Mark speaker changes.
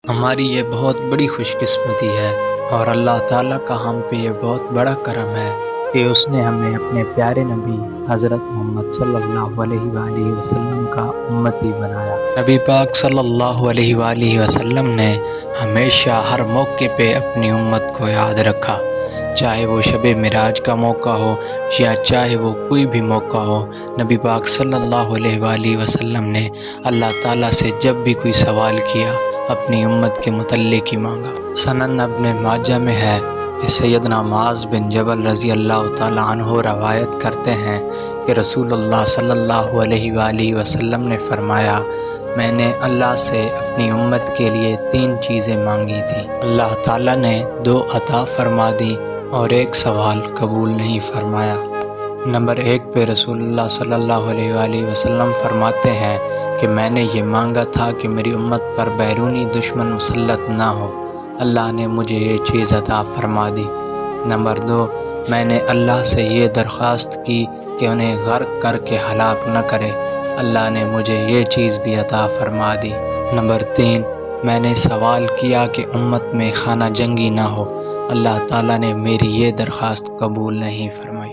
Speaker 1: ہماری یہ بہت بڑی خوش قسمتی ہے اور اللہ تعالیٰ کا ہم پہ یہ بہت بڑا کرم ہے کہ اس نے ہمیں اپنے پیارے نبی حضرت محمد صلی اللہ علیہ وآلہ وسلم کا امتی بنایا۔ نبی پاک صلی اللہ علیہ وآلہ وسلم نے ہمیشہ ہر موقع پہ اپنی امت کو یاد رکھا، چاہے وہ شب معراج کا موقع ہو یا چاہے وہ کوئی بھی موقع ہو۔ نبی پاک صلی اللہ علیہ وآلہ وسلم نے اللہ تعالیٰ سے جب بھی کوئی سوال کیا اپنی امت کے متعلق ہی مانگا۔ سنن ابن ماجہ میں ہے کہ سیدنا معاذ بن جبل رضی اللہ تعالیٰ عنہ روایت کرتے ہیں کہ رسول اللہ صلی اللہ علیہ وآلہ وسلم نے فرمایا، میں نے اللہ سے اپنی امت کے لیے 3 چیزیں مانگی تھیں، اللہ تعالیٰ نے 2 عطا فرما دی اور 1 سوال قبول نہیں فرمایا۔ نمبر 1 پہ رسول اللہ صلی اللہ علیہ وآلہ وسلم فرماتے ہیں کہ میں نے یہ مانگا تھا کہ میری امت پر بیرونی دشمن مسلط نہ ہو، اللہ نے مجھے یہ چیز عطا فرما دی۔ نمبر 2، میں نے اللہ سے یہ درخواست کی کہ انہیں غرق کر کے ہلاک نہ کرے، اللہ نے مجھے یہ چیز بھی عطا فرما دی۔ نمبر 3، میں نے سوال کیا کہ امت میں خانہ جنگی نہ ہو، اللہ تعالیٰ نے میری یہ درخواست قبول نہیں فرمائی۔